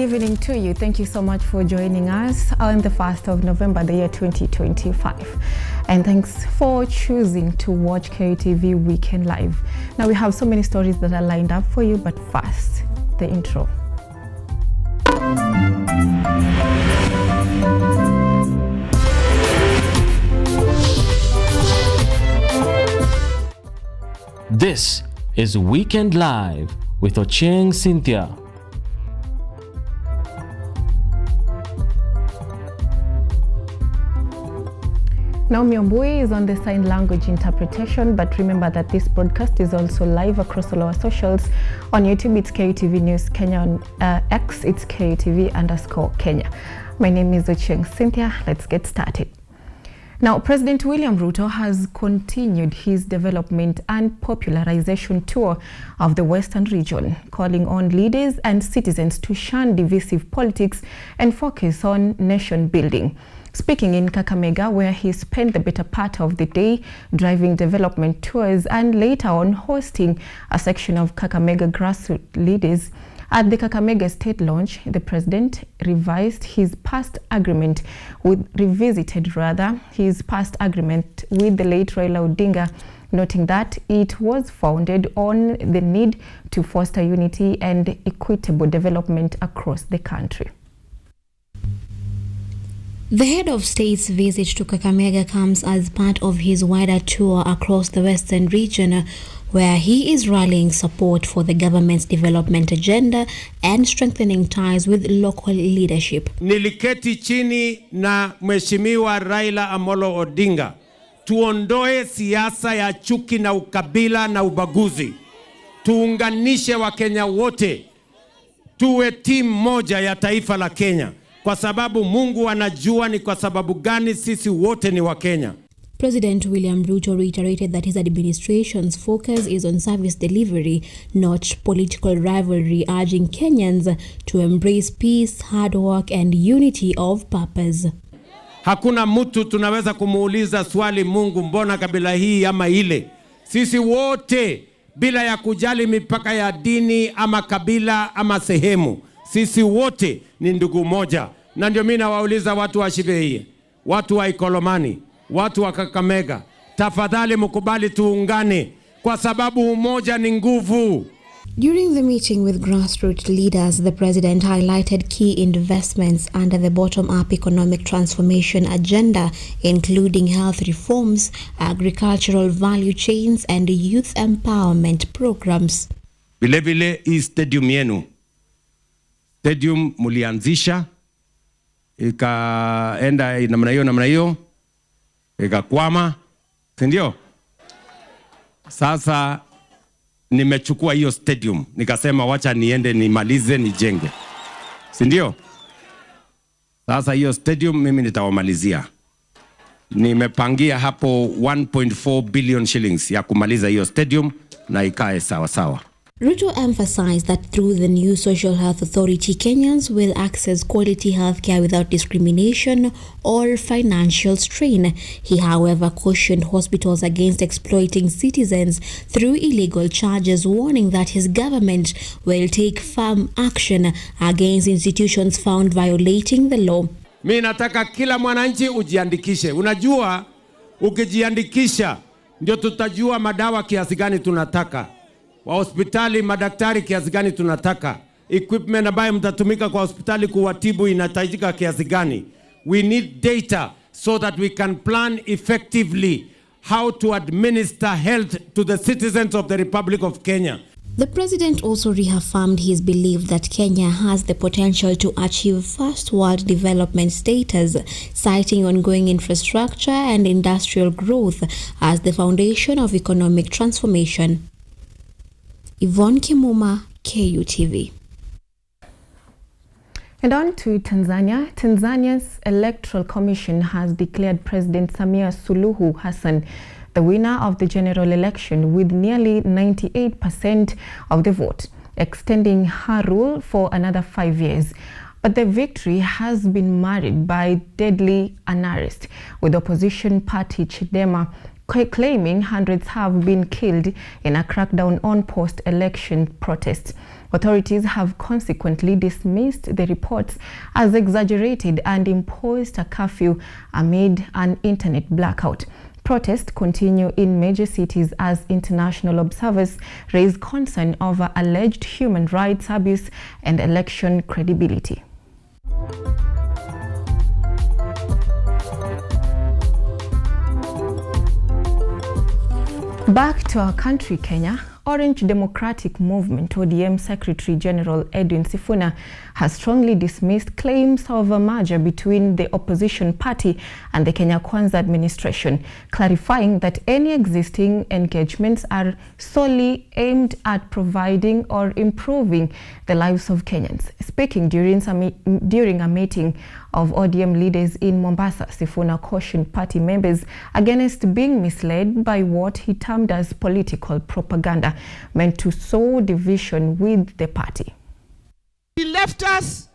evening to you. Thank you so much for joining us on the 1st of November, the year 2025. And thanks for choosing to watch Kutv Weekend Live. Now we have so many stories that are lined up for you, but first, the intro. This is Weekend Live with Ochieng, Cynthia. Now Miombui is on the sign language interpretation, but remember that this broadcast is also live across all our socials. On YouTube, it's Kutv News Kenya. On X, it's Kutv_Kenya. My name is Ochieng, Cynthia. Let's get started. Now, President William Ruto has continued his development and popularization tour of the Western region, calling on leaders and citizens to shun divisive politics and focus on nation building. Speaking in Kakamega, where he spent the better part of the day driving development tours and later on hosting a section of Kakamega grassroots leaders, at the Kakamega State Launch, the president revisited his past agreement with the late Raila Odinga, noting that it was founded on the need to foster unity and equitable development across the country. The head of state's visit to Kakamega comes as part of his wider tour across the Western region, where he is rallying support for the government's development agenda and strengthening ties with local leadership. Niliketi chini na Mheshimiwa Raila Amolo Odinga, tuondoe siasa ya chuki na ukabila na ubaguzi. Tuunganishe Wakenya wote, tuwe timu moja ya taifa la Kenya, kwa sababu Mungu anajua ni kwa sababu gani sisi wote ni Wakenya. President William Ruto reiterated that his administration's focus is on service delivery, not political rivalry, urging Kenyans to embrace peace, hard work, and unity of purpose. Hakuna mtu tunaweza kumuuliza swali Mungu mbona kabila hii ama ile. Sisi wote bila ya kujali mipaka ya dini ama kabila ama sehemu, sisi wote ni ndugu moja. Na ndio mimi nawauliza watu wa Shibei, watu wa Ikolomani, watu wa Kakamega, tafadhali mkubali tuungane kwa sababu umoja ni nguvu. During the meeting with grassroots leaders, the president highlighted key investments under the bottom-up economic transformation agenda, including health reforms, agricultural value chains, and youth empowerment programs. Vile hii stadium yenu, stadium mulianzisha, ikaenda namna hiyo, ikakwama, sindio? Sasa nimechukua hiyo stadium, nikasema wacha niende nimalize nijenge, sindio? Sasa hiyo stadium mimi nitawamalizia. Nimepangia hapo 1.4 billion shillings ya kumaliza hiyo stadium na ikae sawa sawa. Ruto emphasized that through the new Social Health Authority, Kenyans will access quality healthcare without discrimination or financial strain. He, however, cautioned hospitals against exploiting citizens through illegal charges, warning that his government will take firm action against institutions found violating the law. Mimi nataka kila mwananchi ujiandikishe. Unajua, ukijiandikisha ndio tutajua madawa kiasi gani tunataka, wa hospitali madaktari kiasi gani tunataka, equipment ambayo mtatumika kwa hospitali kuwatibu inahitajika kiasi gani. We need data so that we can plan effectively how to administer health to the citizens of the Republic of Kenya. The president also reaffirmed his belief that Kenya has the potential to achieve first world development status, citing ongoing infrastructure and industrial growth as the foundation of economic transformation. Yvonne Kimuma, KUTV. And on to Tanzania. Tanzania's Electoral Commission has declared President Samia Suluhu Hassan the winner of the general election with nearly 98% of the vote, extending her rule for another 5 years. But the victory has been marred by deadly unrest, with opposition party Chadema claiming hundreds have been killed in a crackdown on post-election protests. Authorities have consequently dismissed the reports as exaggerated and imposed a curfew amid an internet blackout. Protests continue in major cities as international observers raise concern over alleged human rights abuse and election credibility. Back to our country, Kenya. Orange Democratic Movement ODM Secretary General Edwin Sifuna has strongly dismissed claims of a merger between the opposition party and the Kenya Kwanza administration, clarifying that any existing engagements are solely aimed at providing or improving the lives of Kenyans. Speaking during a meeting of ODM leaders in Mombasa, Sifuna cautioned party members against being misled by what he termed as political propaganda meant to sow division with the party. He left us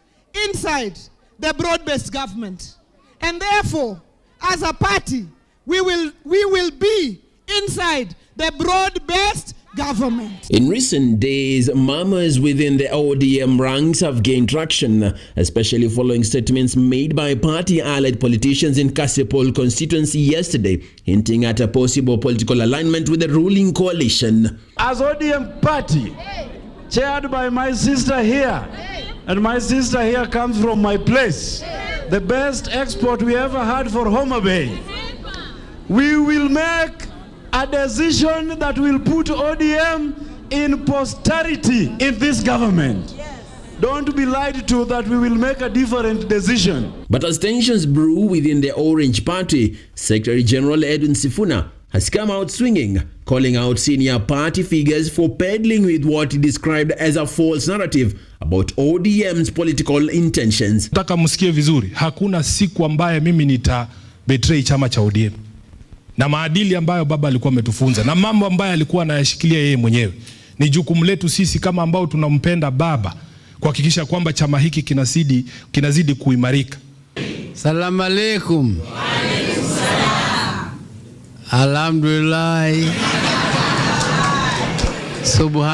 inside the broad-based government, and therefore, as a party, we will be inside the broad-based government. In recent days, murmurs within the ODM ranks have gained traction, especially following statements made by party-allied politicians in Kasipul constituency yesterday, hinting at a possible political alignment with the ruling coalition. As ODM party, chaired by my sister here, and my sister here comes from my place, the best export we ever had for Homa Bay, we will make a decision that will put ODM in posterity in this government. Don't be lied to that we will make a different decision. But as tensions brew within the Orange Party, Secretary General Edwin Sifuna has come out swinging, calling out senior party figures for peddling with what he described as a false narrative about ODM's political intentions. Nataka msikie vizuri, hakuna siku ambaye mimi nita betray chama cha ODM. Na maadili ambayo baba alikuwa ametufunza na mambo ambayo alikuwa anayashikilia yeye mwenyewe. Ni jukumu letu sisi kama ambao tunampenda baba kuhakikisha kwamba chama hiki kinazidi kuimarika. Salamu alaykum. Wa alaykum salam. Alhamdulillah.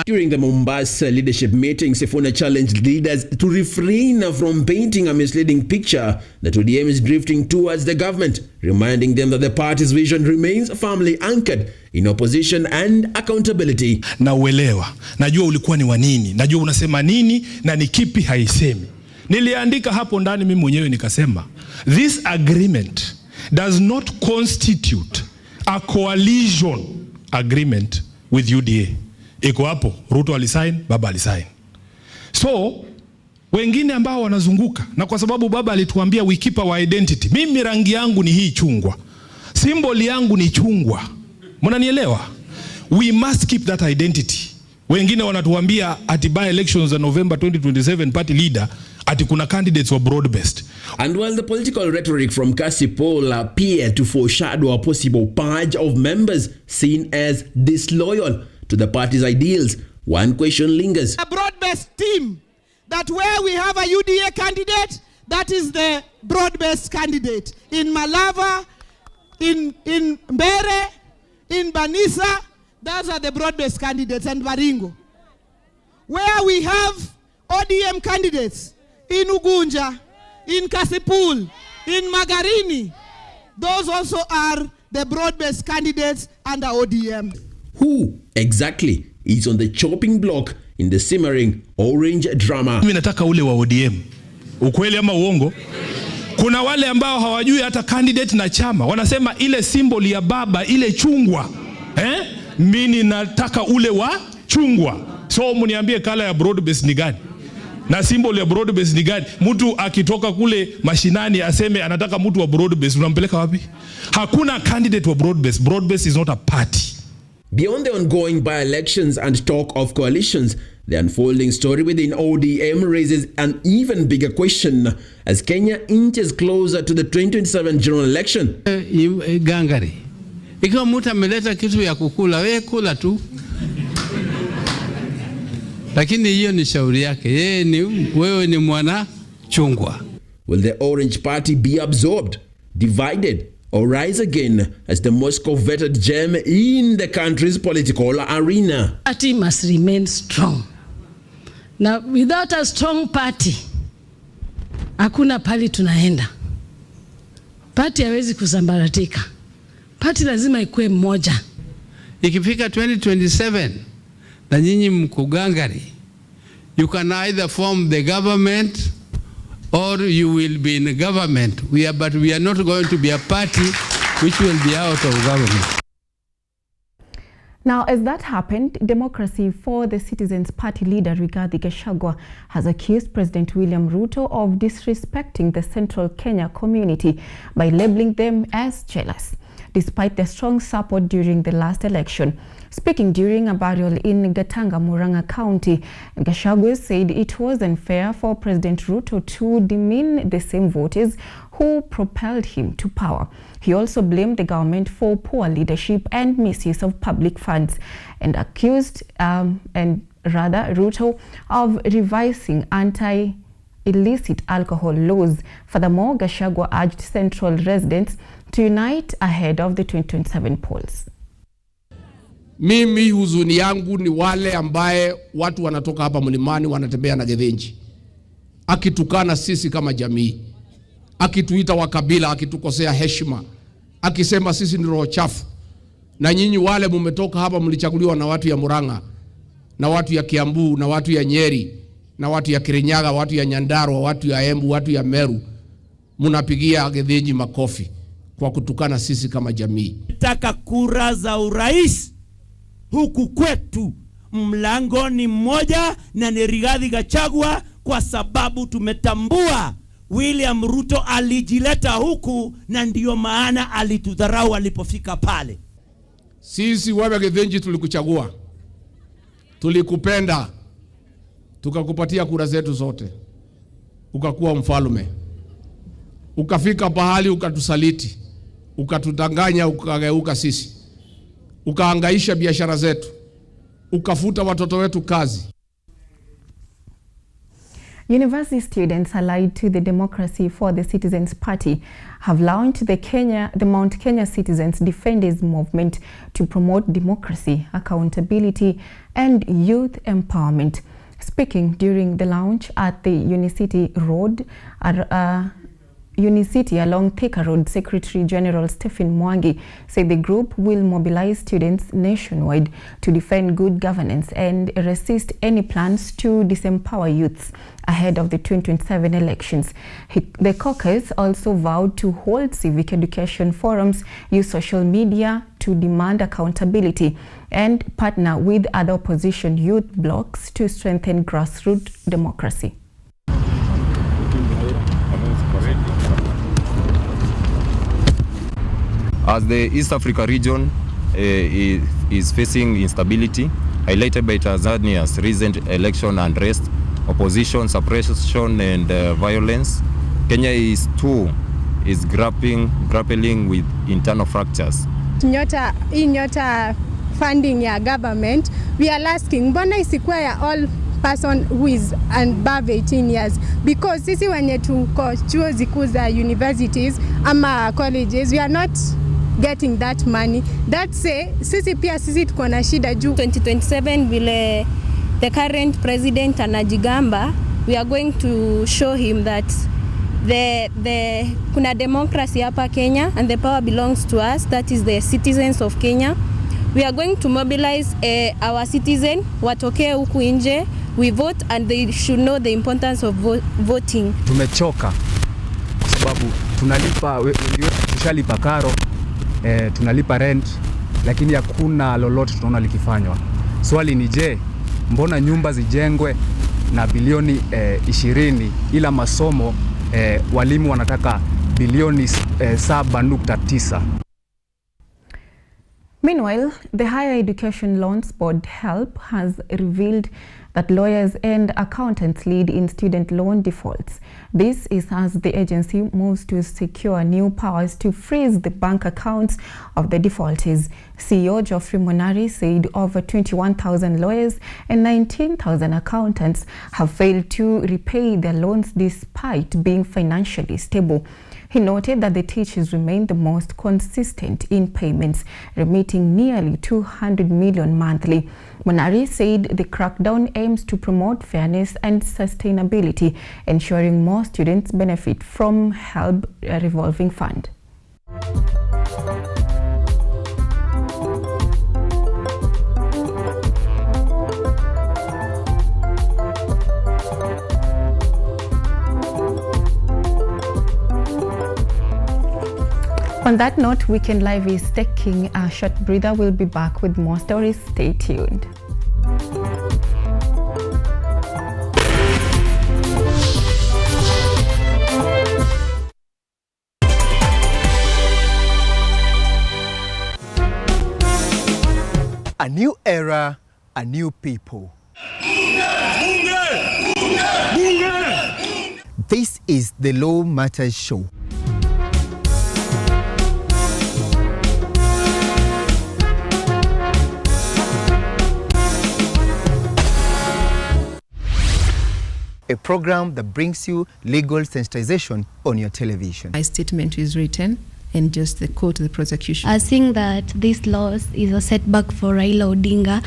During the Mombasa leadership meeting, Sifuna challenged leaders to refrain from painting a misleading picture that ODM is drifting towards the government, reminding them that the party's vision remains firmly anchored in opposition and accountability. Na uelewa, najua ulikuwa ni wa nini, najua unasema nini na ni kipi haisemi. Niliandika hapo ndani mimi mwenyewe nikasema, this agreement does not constitute a coalition agreement with UDA. Iko hapo, Ruto alisign, baba alisign. So, wengine ambao wanazunguka, na kwa sababu baba alituambia we keep our identity. Mimi rangi yangu ni hii chungwa. Symbol yangu ni chungwa. Mnanielewa? We must keep that identity. Wengine wanatuambia ati by elections in November 2027 party leader ati kuna candidates were broad-based. And while the political rhetoric from Kasipul appeared to foreshadow a possible purge of members seen as disloyal to the party's ideals, one question lingers. A broad-based team, that where we have a UDA candidate, that is the broad-based candidate. In Malava, in Mbere, in Banisa, those are the broad-based candidates, and Baringo. Where we have ODM candidates, in Ugunja, in Kasipul, in Magarini, those also are the broad-based candidates under ODM. Who exactly is on the chopping block in the simmering orange drama? Mimi nataka ule wa ODM. Ukweli ama uongo? Kuna wale ambao hawajui hata candidate na chama. Wanasema ile symbol ya baba, ile chungwa. Mimi nataka ule wa chungwa. So mniambie kala ya broad base ni gani? Na symbol ya broad base ni gani? Mtu akitoka kule mashinani aseme anataka mtu wa broad base, unampeleka wapi? Hakuna candidate wa broad base. Broad base is not a party. Beyond the ongoing by-elections and talk of coalitions, the unfolding story within ODM raises an even bigger question as Kenya inches closer to the 2027 general election. Gangari. Ikiwa mtu ameleta kitu ya kukula, wewe kula tu. Lakini hiyo ni shauri yake. Wewe ni mwana chungwa. Will the Orange Party be absorbed, divided, or rise again as the most coveted gem in the country's political arena? Party must remain strong. Na without a strong party hakuna pali tunaenda. Party haiwezi kusambaratika. Party lazima ikuwe mmoja. Ikifika 2027 na nyinyi mkugangari, you can either form the government or you will be in government. But we are not going to be a party which will be out of government. Now, as that happened, Democracy for the Citizens Party leader Rigathi Gachagua has accused President William Ruto of disrespecting the Central Kenya community by labeling them as jealous, despite their strong support during the last election. Speaking during a burial in Gatanga, Murang'a County, Gachagua said it was unfair for President Ruto to demean the same voters who propelled him to power. He also blamed the government for poor leadership and misuse of public funds, and accused Ruto of revising anti-illicit alcohol laws. Furthermore, Gachagua urged Central residents to unite ahead of the 2027 polls. Mimi huzuni yangu ni wale ambaye watu wanatoka hapa mlimani wanatembea na Gethenji, akitukana sisi kama jamii, akituita wakabila, akitukosea heshima, akisema sisi ni roho chafu. Na nyinyi wale mumetoka hapa mlichaguliwa na watu ya Murang'a, na watu ya Kiambu, na watu ya Nyeri, na watu ya Kirinyaga, watu ya Nyandarua, watu ya Embu, watu ya Meru, munapigia Gethenji makofi kwa kutukana sisi kama jamii. Nataka kura za urais huku kwetu, mlango ni mmoja na ni Rigathi Gachagua, kwa sababu tumetambua William Ruto alijileta huku na ndiyo maana alitudharau alipofika pale. Sisi wewe Gethenji tulikuchagua, tulikupenda, tukakupatia kura zetu zote, ukakuwa mfalme, ukafika pahali ukatusaliti, ukatudanganya, ukageuka sisi, ukahangaisha biashara zetu, ukafuta watoto wetu kazi. University students allied to the Democracy for the Citizens Party have launched the Mount Kenya Citizens Defenders Movement to promote democracy, accountability, and youth empowerment. Speaking during the launch at the Unicity along Thika Road, Secretary General Stephen Mwangi said the group will mobilize students nationwide to defend good governance and resist any plans to disempower youths ahead of the 2027 elections. The caucus also vowed to hold civic education forums, use social media to demand accountability, and partner with other opposition youth blocs to strengthen grassroots democracy. As the East Africa region is facing instability, highlighted by Tanzania's recent election unrest, opposition suppression and violence, Kenya is grappling with internal fractures. Nyota funding ya government, we are asking, mbona isikuwa ya all person who is above 18 years, because sisi wenye tuko chuo zikuu za universities ama colleges, we are not getting that money. That say, sisi tuko na shida juu 2027 vile the current president anajigamba, we are going to show him that kuna democracy hapa Kenya and the power belongs to us, that is the citizens of Kenya. We are going to mobilize our citizen watokee huku nje, we vote and they should know the importance of voting. Tumechoka kwa sababu tushalipa karo, tunalipa rent, lakini hakuna lolote tunaona likifanywa. Swali ni je, mbona nyumba zijengwe na bilioni 20 ila masomo walimu wanataka bilioni 7.9? Meanwhile, the Higher Education Loans Board HELB has revealed that lawyers and accountants lead in student loan defaults. This is as the agency moves to secure new powers to freeze the bank accounts of the defaultees. CEO Geoffrey Monari said over 21,000 lawyers and 19,000 accountants have failed to repay their loans despite being financially stable. He noted that the teachers remain the most consistent in payments, remitting nearly 200 million monthly. Monari said the crackdown aims to promote fairness and sustainability, ensuring more students benefit from HELB revolving fund. On that note, Weekend Live is taking a short breather. We'll be back with more stories. Stay tuned. A new era, a new people. This is the Law Matters Show. A program that brings you legal sensitization on your television. My statement is written and just the quote the prosecution. I think that this loss is a setback for Raila Odinga.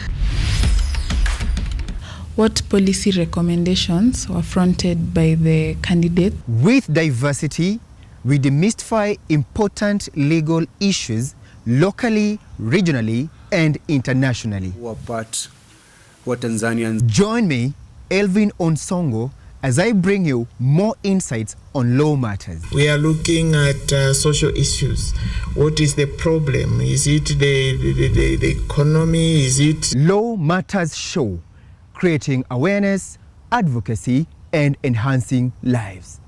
What policy recommendations were fronted by the candidate? With diversity, we demystify important legal issues locally, regionally, and internationally. What Tanzanians. Join me, Elvin Onsongo, as I bring you more insights on law matters. We are looking at social issues. What is the problem? Is it the economy? Is it... Law Matters Show, creating awareness, advocacy, and enhancing lives.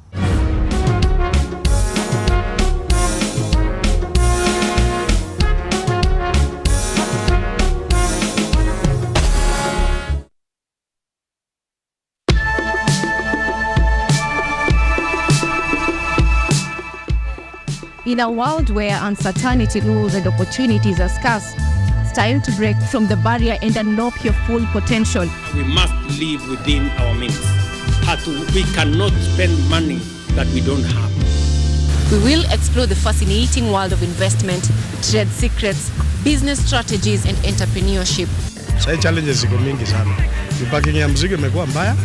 In a world where uncertainty rules and opportunities are scarce, it's time to break from the barrier and unlock your full potential. We must live within our means. We cannot spend money that we don't have. We will explore the fascinating world of investment, trade secrets, business strategies, and entrepreneurship. Sasa challenges ziko mingi sana. Parking ya mzigo imekuwa mbaya.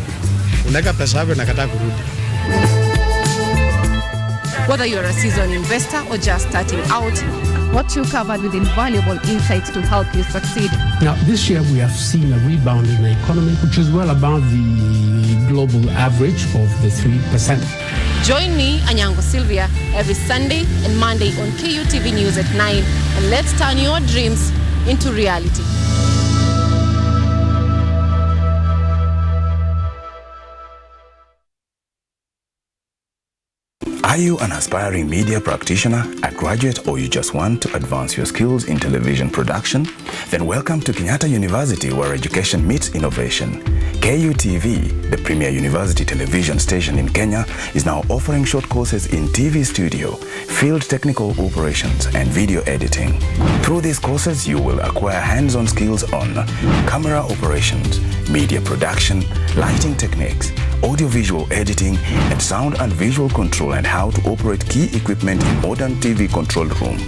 Unaweka pesa yako na kataa kurudi. Whether you're a seasoned investor or just starting out, what you covered with invaluable insights to help you succeed. Now, this year we have seen a rebound in the economy, which is well above the global average of the 3%. Join me, Anyango Sylvia, every Sunday and Monday on KUTV News at 9, and let's turn your dreams into reality. Are you an aspiring media practitioner, a graduate, or you just want to advance your skills in television production? Then welcome to Kenyatta University, where education meets innovation. KUTV, the premier university television station in Kenya, is now offering short courses in TV studio, field technical operations, and video editing. Through these courses, you will acquire hands-on skills on camera operations, media production, lighting techniques, audiovisual editing, and sound and visual control, and how to operate key equipment in modern TV control room.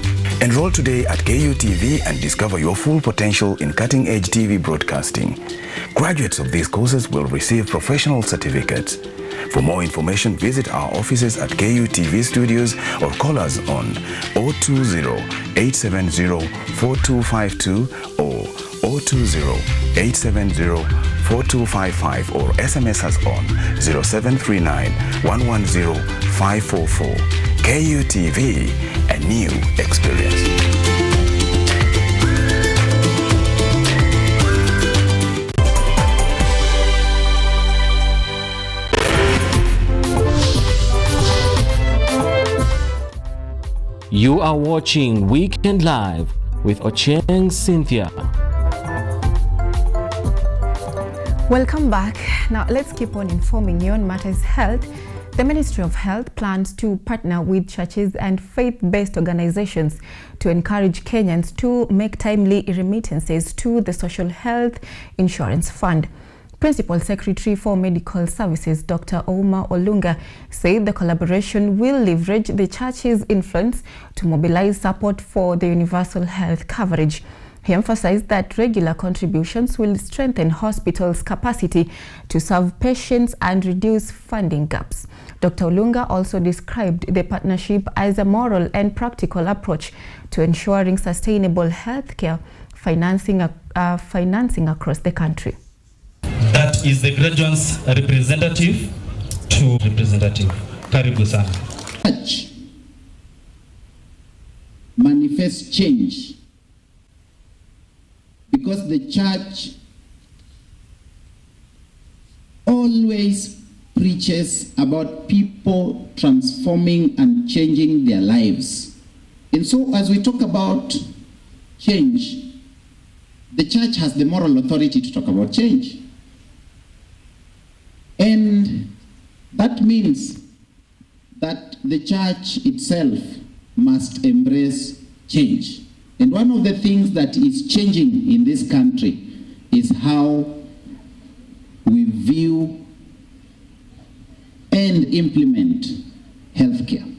Enroll today at KUTV and discover your full potential in cutting-edge TV broadcasting. Graduates of these courses will receive professional certificates. For more information, visit our offices at KUTV Studios or call us on 020-870-4252 or 020-870-4255 or SMS us on 0739-110-544. KUTV, a new experience. You are watching Weekend Live with Ochieng Cynthia. Welcome back. Now let's keep on informing you on matters health. The Ministry of Health plans to partner with churches and faith-based organizations to encourage Kenyans to make timely remittances to the Social Health Insurance Fund. Principal Secretary for Medical Services, Dr. Ouma Olunga, said the collaboration will leverage the church's influence to mobilize support for the universal health coverage. He emphasized that regular contributions will strengthen hospitals' capacity to serve patients and reduce funding gaps. Dr. Olunga also described the partnership as a moral and practical approach to ensuring sustainable healthcare financing across the country. That is the graduate's representative to representative. Karibu sana. Church manifest change because the church always preaches about people transforming and changing their lives. And so as we talk about change, the church has the moral authority to talk about change. And that means that the church itself must embrace change. And one of the things that is changing in this country is how we view and implement healthcare.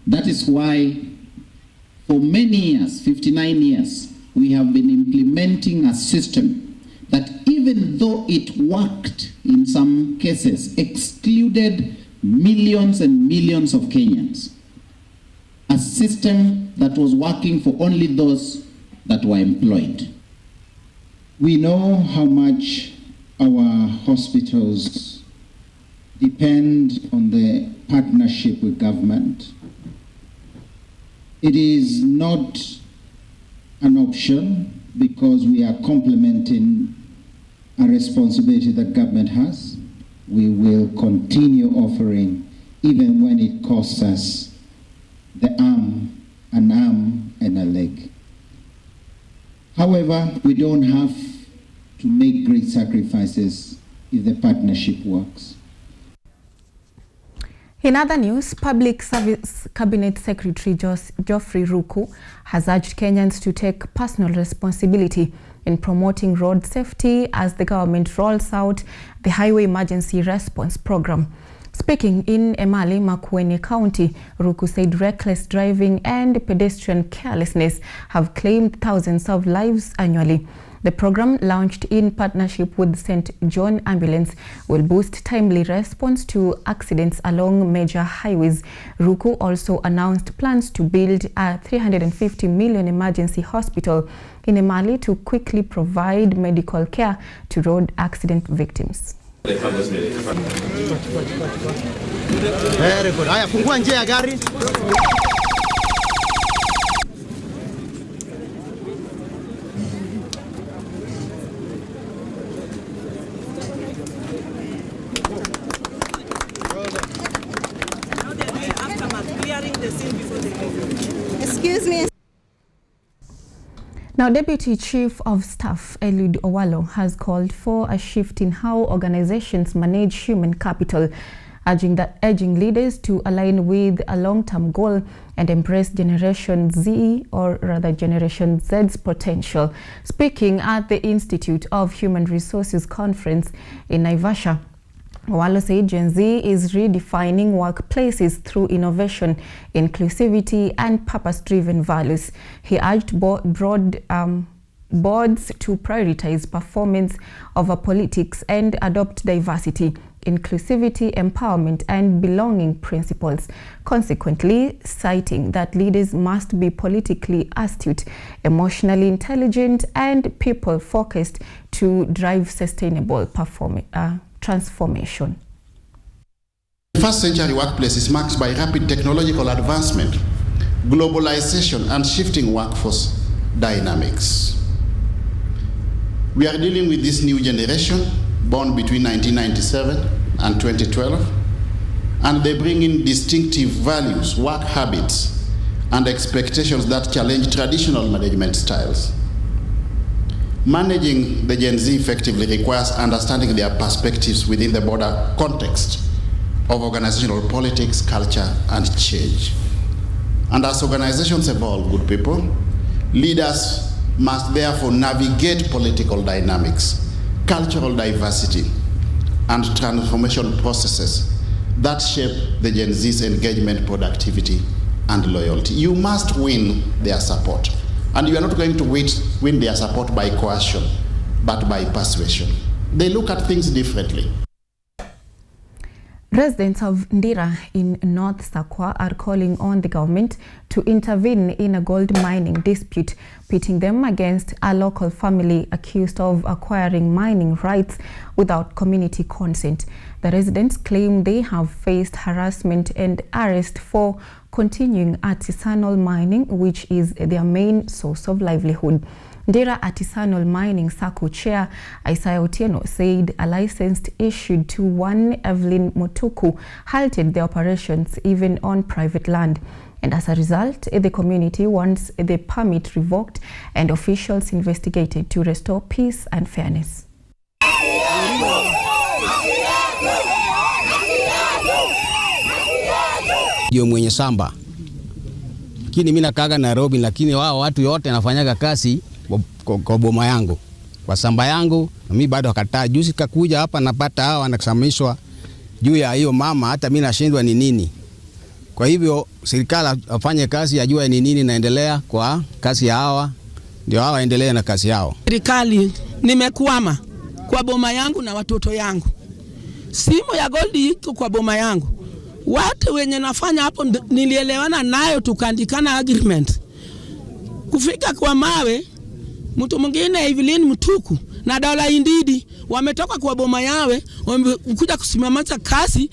That is why for many years, 59 years, we have been implementing a system that, even though it worked in some cases, excluded millions and millions of Kenyans. A system that was working for only those that were employed. We know how much our hospitals depend on the partnership with government. It is not an option because we are complementing a responsibility that government has. We will continue offering even when it costs us an arm and a leg. However, we don't have to make great sacrifices if the partnership works. In other news, Public Service Cabinet Secretary Geoffrey Ruku has urged Kenyans to take personal responsibility in promoting road safety as the government rolls out the Highway Emergency Response Program. Speaking in Emali, Makueni County, Ruku said reckless driving and pedestrian carelessness have claimed thousands of lives annually. The program, launched in partnership with St. John Ambulance, will boost timely response to accidents along major highways. Ruku also announced plans to build a 350 million emergency hospital in Emali to quickly provide medical care to road accident victims. Very good. Haya, fungua njia ya gari. Excuse me. Now, Deputy Chief of Staff Eliud Owalo has called for a shift in how organizations manage human capital, urging leaders to align with a long-term goal and embrace Generation Z, or rather Generation Z's potential. Speaking at the Institute of Human Resources Conference in Naivasha, Owalo said Gen Z is redefining workplaces through innovation, inclusivity, and purpose-driven values. He urged boards to prioritize performance over politics and adopt diversity, inclusivity, empowerment, and belonging principles. Consequently, citing that leaders must be politically astute, emotionally intelligent, and people-focused to drive sustainable transformation. The first century workplace is marked by rapid technological advancement, globalization, and shifting workforce dynamics. We are dealing with this new generation born between 1997 and 2012, and they bring in distinctive values, work habits, and expectations that challenge traditional management styles. Managing the Gen Z effectively requires understanding their perspectives within the broader context of organizational politics, culture, and change. And as organizations evolve, good people, leaders must therefore navigate political dynamics, cultural diversity, and transformation processes that shape the Gen Z's engagement, productivity, and loyalty. You must win their support. And you are not going to win their support by coercion, but by persuasion. They look at things differently. Residents of Ndira in North Sakwa are calling on the government to intervene in a gold mining dispute, pitting them against a local family accused of acquiring mining rights without community consent. The residents claim they have faced harassment and arrest for continuing artisanal mining, which is their main source of livelihood. Ndira Artisanal Mining Sacco Chair Isaiah Otieno said a license issued to one Evelyn Motuku halted the operations even on private land. And as a result, the community wants the permit revoked and officials investigated to restore peace and fairness. Ndio mwenye samba. Lakini mimi nakaga Nairobi, lakini wao watu yote nafanyaga kazi kwa boma yangu, kwa samba yangu, na mimi bado wakataa. Juzi kakuja hapa napata hawa wanasamishwa juu ya hiyo mama, hata mimi nashindwa ni nini. Kwa hivyo serikali afanye kazi, ajue ni nini naendelea kwa kazi ya hawa, ndio hawa endelee na kazi yao. Serikali nimekwama kwa boma yangu na watoto yangu. Simu ya gold iko kwa boma yangu. Watu wenye nafanya hapo nilielewana nayo, tukaandikana agreement. Kufika kwa mawe, mtu mwingine Evelyn Mutuku na Dola Indidi wametoka kwa boma yawe, wamekuja kusimamisha kazi,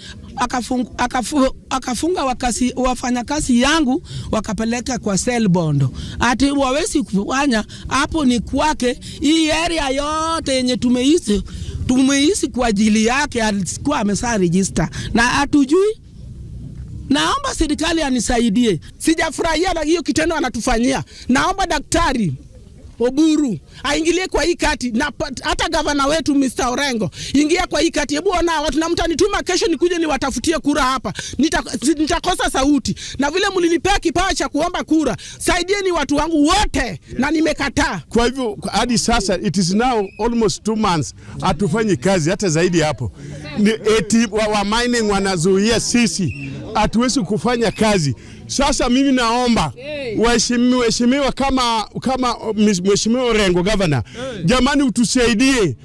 akafunga wafanya kazi yangu, wakapeleka kwa cell bondo. Ati wawezi kufanya hapo ni kwake. Hii area yote yenye tumeishi kwa ajili yake, alikuwa amesa register na hatujui. Naomba serikali anisaidie. Sijafurahia na hiyo kitendo anatufanyia. Naomba Daktari Oburu aingilie kwa hii kati, na hata gavana wetu Mr. Orengo ingia kwa hii kati. Hebu ona watu, na mtanituma kesho nikuje niwatafutie kura hapa. Nitakosa sauti. Na vile mlinipea kipawa cha kuomba kura, saidieni watu wangu wote, na nimekataa. Kwa hivyo hadi sasa it is now almost 2 months hatufanyi kazi, hata zaidi hapo. Ni eti wa mining wanazuia sisi, hatuwezi kufanya kazi. Sasa mimi naomba waheshimiwa kama Mheshimiwa Orengo governor, jamani utusaidie.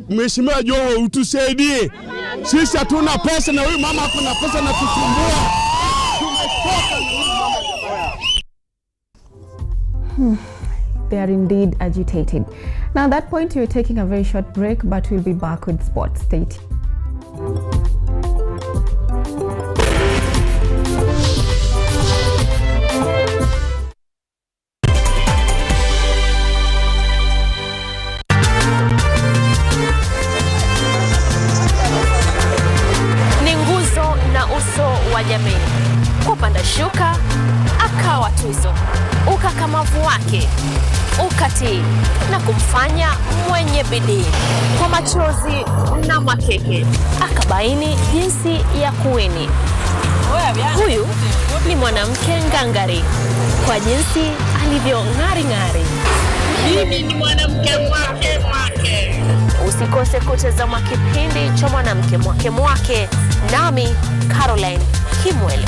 Mheshimiwa Joho utusaidie. Sisi hatuna pesa na huyu mama hakuna pesa na kusumbua. They are indeed agitated. Now at that point we're taking a very short break, but we'll be back with sports. Stay tuned. Wa jamii. Kupanda shuka akawa tuzo, ukakamavu wake ukatii na kumfanya mwenye bidii. Kwa machozi na makeke akabaini jinsi ya kuwini. Huyu ni mwanamke ngangari kwa jinsi alivyo ng'ari. Mimi ni mwanamke mwake. Usikose kutazama kipindi cha mwanamke mwake nami Caroline Kimwele.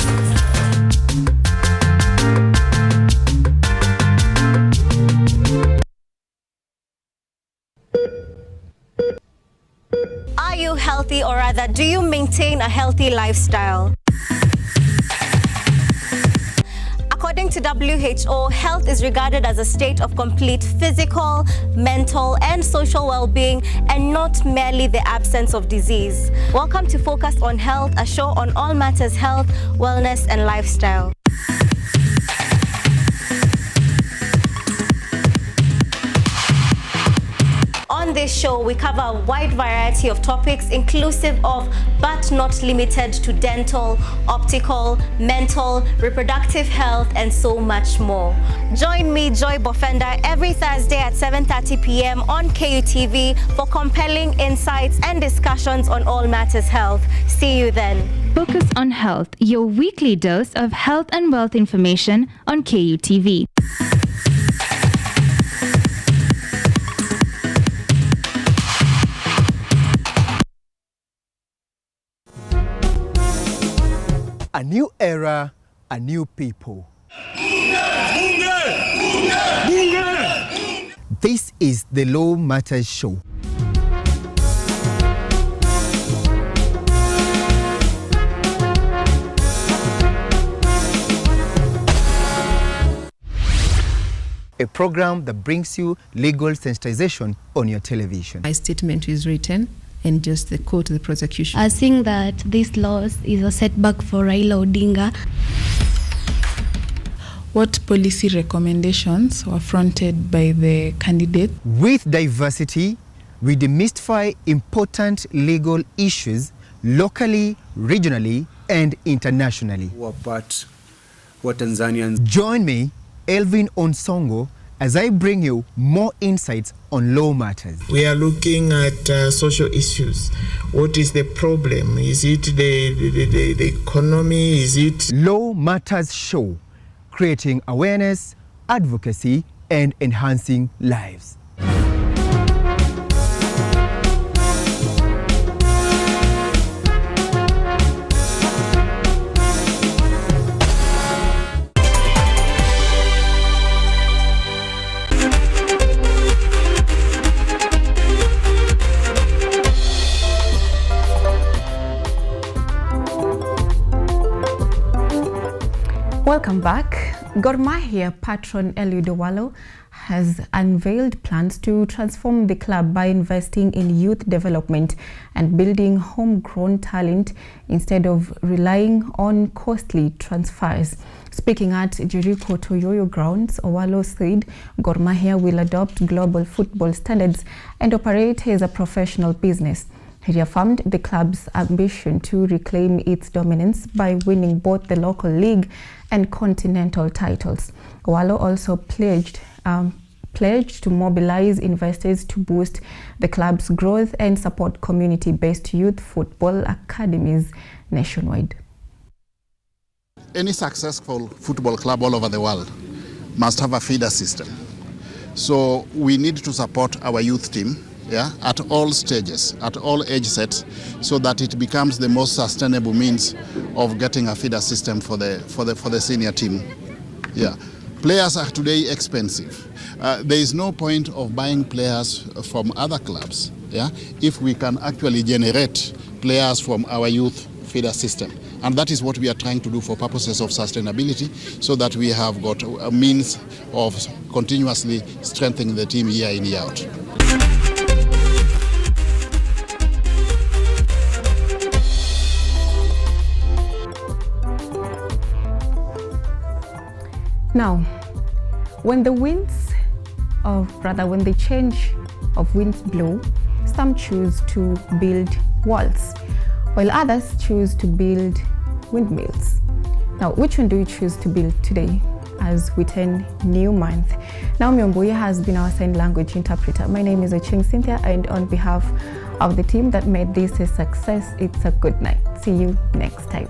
Are you healthy, or rather, do you maintain a healthy lifestyle? According to WHO, health is regarded as a state of complete physical, mental, and social well-being, and not merely the absence of disease. Welcome to Focus on Health, a show on all matters health, wellness, and lifestyle. On this show, we cover a wide variety of topics, inclusive of, but not limited to, dental, optical, mental, reproductive health, and so much more. Join me, Joy Bofenda, every Thursday at 7:30 p.m. on KUTV for compelling insights and discussions on all matters health. See you then. Focus on Health, your weekly dose of health and wealth information on KUTV. A new era, a new people. This is the Law Matters Show. A program that brings you legal sensitization on your television. My statement is written and just the quote the prosecution. I think that this loss is a setback for Raila Odinga. What policy recommendations were fronted by the candidate? With diversity, we demystify important legal issues locally, regionally, and internationally. What Tanzanians. Join me, Elvin Onsongo, as I bring you more insights on law matters. We are looking at social issues. What is the problem? Is it the economy? Is it... Law Matters Show, creating awareness, advocacy, and enhancing lives. Welcome back. Gor Mahia patron Eliud Owalo has unveiled plans to transform the club by investing in youth development and building homegrown talent instead of relying on costly transfers. Speaking at Jericho Toyoyo grounds, Owalo said Gor Mahia will adopt global football standards and operate as a professional business. He reaffirmed the club's ambition to reclaim its dominance by winning both the local league and continental titles. Owalo also pledged to mobilize investors to boost the club's growth and support community-based youth football academies nationwide. Any successful football club all over the world must have a feeder system. So we need to support our youth team, at all stages, at all age sets, so that it becomes the most sustainable means of getting a feeder system for the senior team. Players are today expensive. There is no point of buying players from other clubs, if we can actually generate players from our youth feeder system. And that is what we are trying to do for purposes of sustainability, so that we have got a means of continuously strengthening the team year in, year out. Now, when the change of winds blow, some choose to build walls, while others choose to build windmills. Now, which one do you choose to build today as we turn new month? Naomi Ombuye has been our sign language interpreter. My name is Ochieng, Cynthia, and on behalf of the team that made this a success, it's a good night. See you next time.